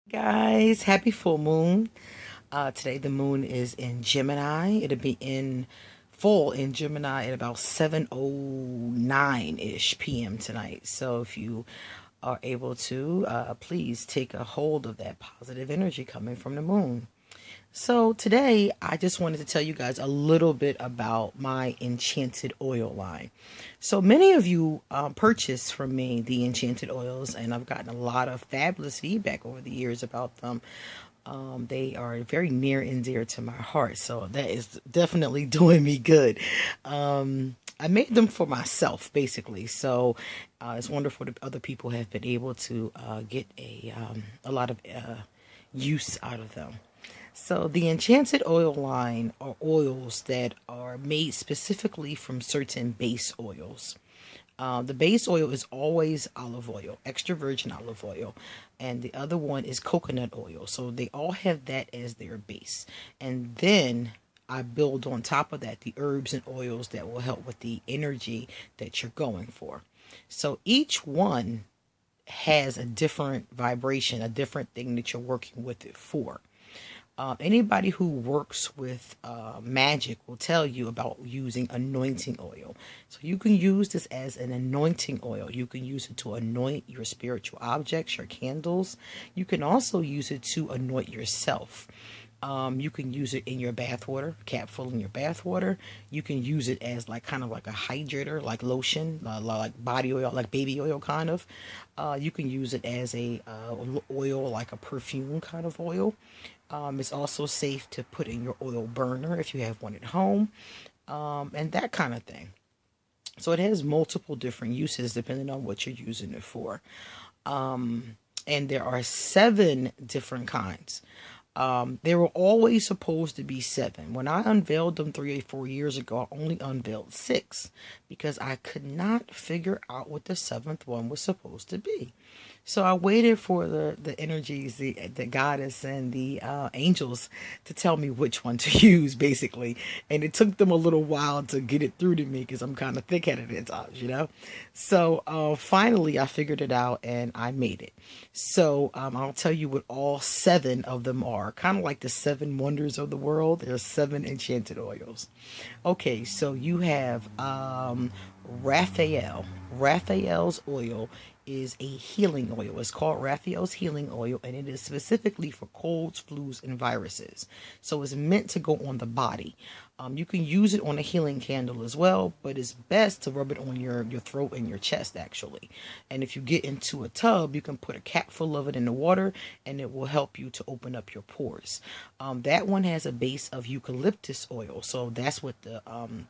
Guys, happy full moon. Today the moon is in Gemini. It'll be in full in Gemini at about 7:09-ish p.m. tonight. So if you are able to, please take a hold of that positive energy coming from the moon. So today I just wanted to tell you guys a little bit about my Enchanted Oil line. So many of you purchased from me the Enchanted Oils, and I've gotten a lot of fabulous feedback over the years about them. They are very near and dear to my heart, so that is definitely doing me good. I made them for myself, basically. So it's wonderful that other people have been able to get a lot of use out of them. So the Enchanted Oil line are oils that are made specifically from certain base oils. The base oil is always olive oil, extra virgin olive oil, and the other one is coconut oil. So they all have that as their base. And then I build on top of that the herbs and oils that will help with the energy that you're going for. So each one has a different vibration, a different thing that you're working with it for. Anybody who works with magic will tell you about using anointing oil. So you can use this as an anointing oil. You can use it to anoint your spiritual objects, your candles. You can also use it to anoint yourself. You can use it in your bath water, capful in your bath water. You can use it as like kind of like a hydrator, like lotion, like body oil, like baby oil kind of. You can use it as a oil, like a perfume kind of oil. It's also safe to put in your oil burner if you have one at home, and that kind of thing. So it has multiple different uses depending on what you're using it for. And there are 7 different kinds. There were always supposed to be 7. When I unveiled them 3 or 4 years ago, I only unveiled 6 because I could not figure out what the 7th one was supposed to be. So I waited for the energies, the goddess and the angels to tell me which one to use, basically. And it took them a little while to get it through to me because I'm kind of thick-headed at times, you know. So finally, I figured it out and I made it. So I'll tell you what all 7 of them are. Kind of like the 7 wonders of the world. There's 7 enchanted oils. Okay, so you have Raphael. Raphael's oil is a healing oil. It's called Raphael's healing oil, and it is specifically for colds, flus, and viruses. So it's meant to go on the body. You can use it on a healing candle as well, but it's best to rub it on your throat and your chest, actually. And if you get into a tub, you can put a cap full of it in the water, and it will help you to open up your pores. That one has a base of eucalyptus oil, so that's what the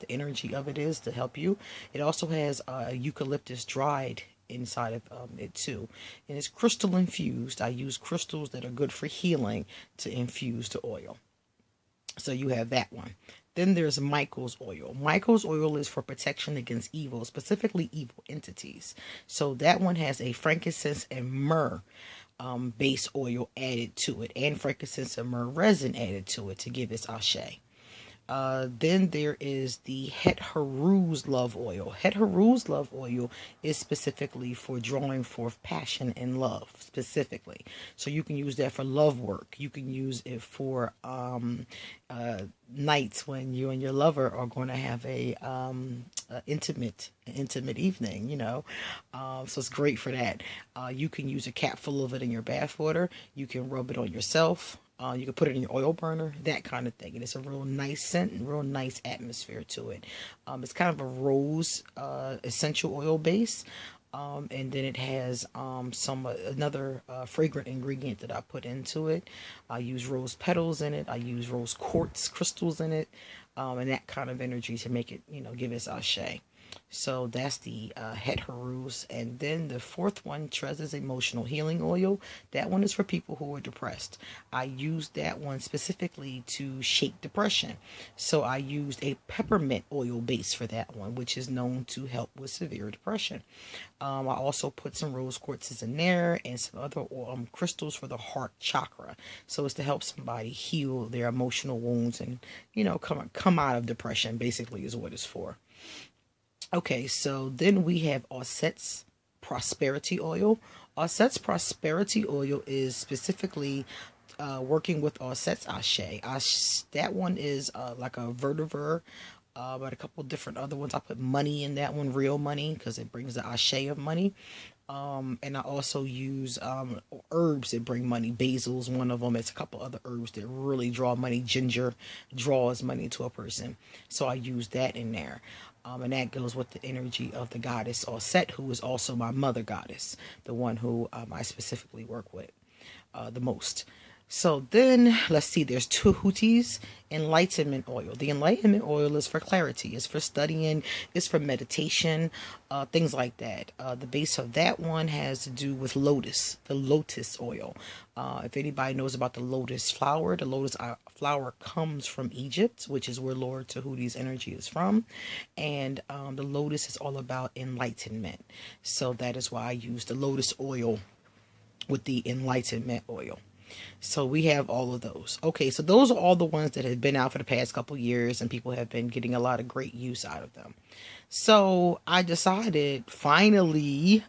energy of it is to help you. It also has eucalyptus dried inside of it too, and it's crystal infused. I use crystals that are good for healing to infuse the oil. So you have that one. Then there's Michael's oil. Michael's oil is for protection against evil, specifically evil entities. So that one has a frankincense and myrrh base oil added to it, and frankincense and myrrh resin added to it to give its ashe. Then there is the Het Haru's love oil. Het Haru's love oil is specifically for drawing forth passion and love, specifically. So you can use that for love work. You can use it for nights when you and your lover are going to have a intimate evening, you know. So it's great for that. You can use a cap full of it in your bath water. You can rub it on yourself. You can put it in your oil burner, that kind of thing. And it's a real nice scent and real nice atmosphere to it. It's kind of a rose essential oil base. And then it has another fragrant ingredient that I put into it. I use rose petals in it. I use rose quartz crystals in it. And that kind of energy to make it, you know, give it ashe. So that's the Het Haru's. And then the 4th one, Trez's Emotional Healing Oil. That one is for people who are depressed. I used that one specifically to shake depression. So I used a peppermint oil base for that one, which is known to help with severe depression. I also put some rose quartzes in there and some other crystals for the heart chakra. So it's to help somebody heal their emotional wounds and, you know, come out of depression, basically, is what it's for. Okay, so then we have Osset's prosperity oil. Set's prosperity oil is specifically working with Set's Ashe. That one is like a vertever, but a couple different other ones. I put money in that one, real money, because it brings the Ashe of money. And I also use herbs that bring money. Basil's one of them. It's a couple other herbs that really draw money. Ginger draws money to a person. So I use that in there. And that goes with the energy of the goddess Set, who is also my mother goddess, the one who I specifically work with the most. So then, let's see, there's Tahuti's enlightenment oil. The enlightenment oil is for clarity, it's for studying, it's for meditation, things like that. The base of that one has to do with lotus, the lotus oil. If anybody knows about the lotus flower flower comes from Egypt, which is where Lord Tahuti's energy is from. And the lotus is all about enlightenment. So that is why I use the lotus oil with the enlightenment oil. So we have all of those. Okay, so those are all the ones that have been out for the past couple years, and people have been getting a lot of great use out of them. So I decided finally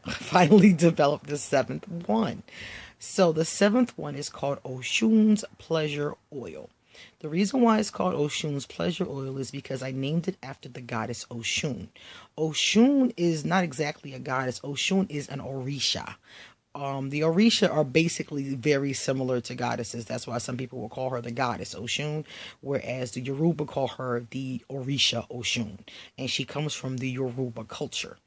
develop the seventh one. So the seventh one is called Oshun's Pleasure Oil. The reason why it's called Oshun's Pleasure Oil is because I named it after the goddess Oshun. Oshun is not exactly a goddess. Oshun is an Orisha. The Orisha are basically very similar to goddesses. That's why some people will call her the goddess Oshun, whereas the Yoruba call her the Orisha Oshun, and she comes from the Yoruba culture.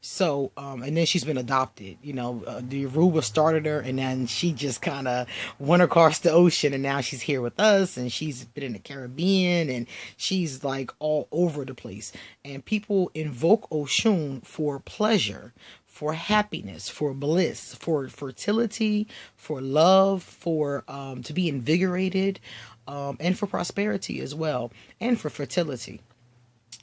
So, and then she's been adopted. The Yoruba started her, and then she just kind of went across the ocean, and now she's here with us, and she's been in the Caribbean, and she's like all over the place. And people invoke Oshun for pleasure, for happiness, for bliss, for fertility, for love, for to be invigorated, and for prosperity as well, and for fertility.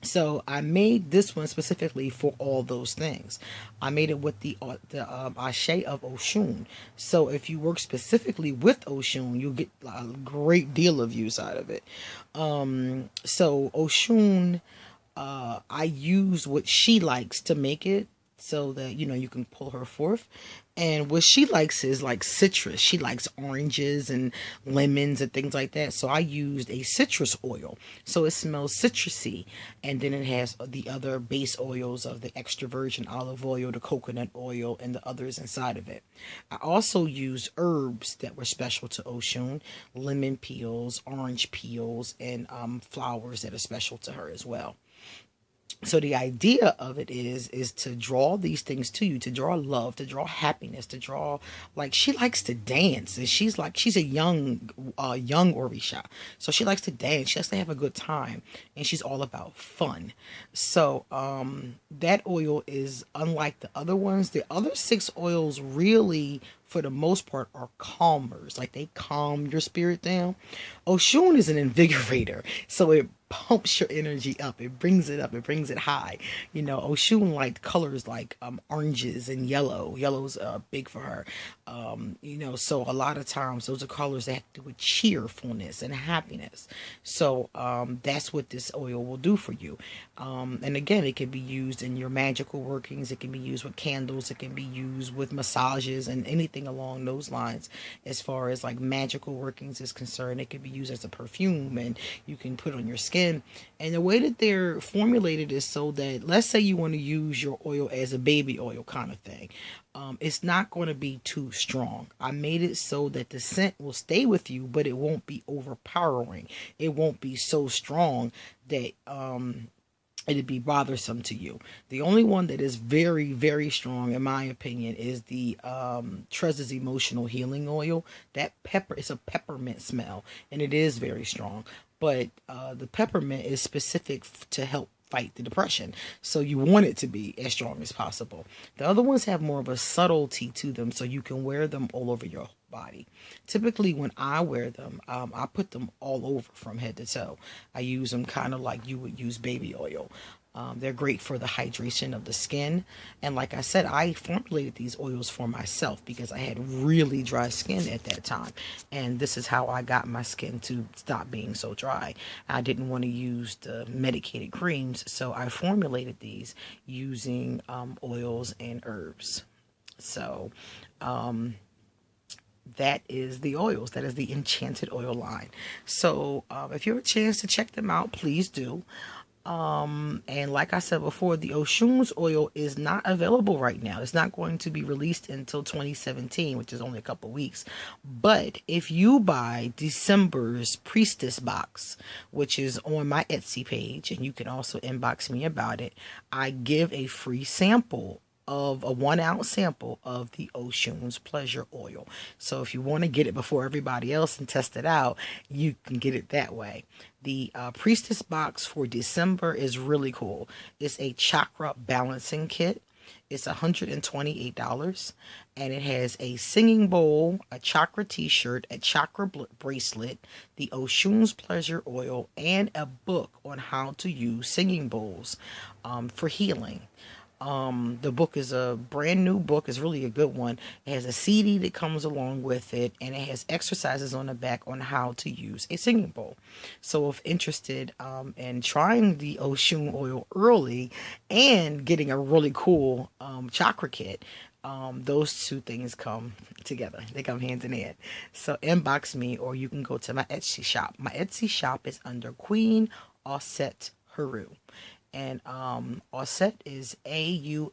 So I made this one specifically for all those things. I made it with the Ashe of Oshun. So if you work specifically with Oshun, you'll get a great deal of use out of it. So Oshun, I use what she likes to make it, so that you can pull her forth. And what she likes is like citrus. She likes oranges and lemons and things like that. So I used a citrus oil, so it smells citrusy. And then it has the other base oils of the extra virgin olive oil, the coconut oil, and the others inside of it. I also used herbs that were special to Oshun: lemon peels, orange peels, and flowers that are special to her as well. So the idea of it is to draw these things to you, to draw love, to draw happiness, to draw, like, she likes to dance, and she's a young Orisha. So she likes to dance, she likes to have a good time, and she's all about fun. So that oil is unlike the other ones. The other 6 oils really, for the most part, are calmers. Like, they calm your spirit down. Oshun is an invigorator, so it pumps your energy up. It brings it up. It brings it high. Oshun liked colors like oranges and yellow. Yellow's big for her. So a lot of times those are colors that have to do with cheerfulness and happiness. So that's what this oil will do for you. And again, it can be used in your magical workings. It can be used with candles. It can be used with massages and anything along those lines. As far as like magical workings is concerned, it can be used as a perfume, and you can put it on your skin. And the way that they're formulated is so that, let's say you want to use your oil as a baby oil kind of thing. It's not going to be too strong. I made it so that the scent will stay with you, but it won't be overpowering. It won't be so strong that it'd be bothersome to you. The only one that is very, very strong, in my opinion, is the Treasure's Emotional Healing Oil. It's a peppermint smell, and it is very strong. But the peppermint is specific to help fight the depression, so you want it to be as strong as possible. The other ones have more of a subtlety to them, so you can wear them all over your body. Typically when I wear them, I put them all over from head to toe. I use them kind of like you would use baby oil. They're great for the hydration of the skin. And like I said, I formulated these oils for myself because I had really dry skin at that time. And this is how I got my skin to stop being so dry. I didn't want to use the medicated creams, so I formulated these using oils and herbs. So that is the oils. That is the Enchanted Oil line. So if you have a chance to check them out, please do. And like I said before, the Oshun's oil is not available right now. It's not going to be released until 2017, which is only a couple weeks. But if you buy December's Priestess box, which is on my Etsy page, and you can also inbox me about it, I give a free sample of a 1 ounce sample of the Oshun's Pleasure Oil. So if you want to get it before everybody else and test it out, you can get it that way. The Priestess box for December is really cool. It's a chakra balancing kit. It's $128, and it has a singing bowl, a chakra t-shirt, a chakra bracelet, the Oshun's Pleasure Oil, and a book on how to use singing bowls for healing. The book is a brand new book. It's really a good one. It has a CD that comes along with it, and it has exercises on the back on how to use a singing bowl. So if interested in trying the Oshun oil early and getting a really cool chakra kit, those two things come together. They come hand in hand. So inbox me, or you can go to my Etsy shop. My Etsy shop is under Queen Auset Heru. And Auset is AUSETHERU.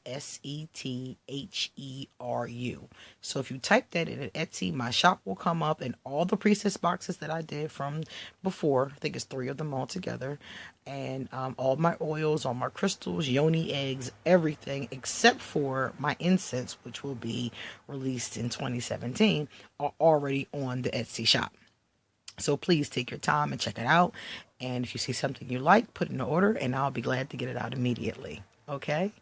So if you type that in at Etsy, my shop will come up, and all the priestess boxes that I did from before, I think it's 3 of them all together, and all my oils, all my crystals, yoni eggs, everything except for my incense, which will be released in 2017, are already on the Etsy shop. So please take your time and check it out. And if you see something you like, put in an order, and I'll be glad to get it out immediately. Okay?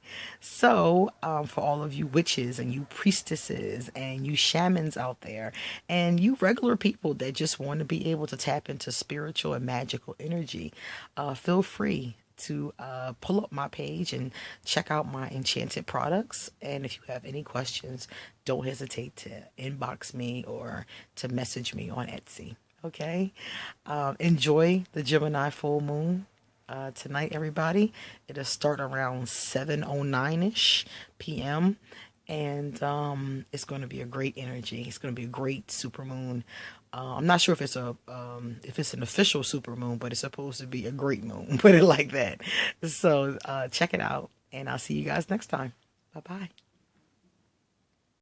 So for all of you witches and you priestesses and you shamans out there, and you regular people that just want to be able to tap into spiritual and magical energy, feel free to pull up my page and check out my enchanted products. And if you have any questions, don't hesitate to inbox me or to message me on Etsy. Okay, enjoy the Gemini full moon tonight, everybody. It'll start around 7:09ish p.m. and it's going to be a great energy. It's going to be a great super moon. I'm not sure if it's an official super moon, but it's supposed to be a great moon. Put it like that. So check it out, and I'll see you guys next time. Bye bye.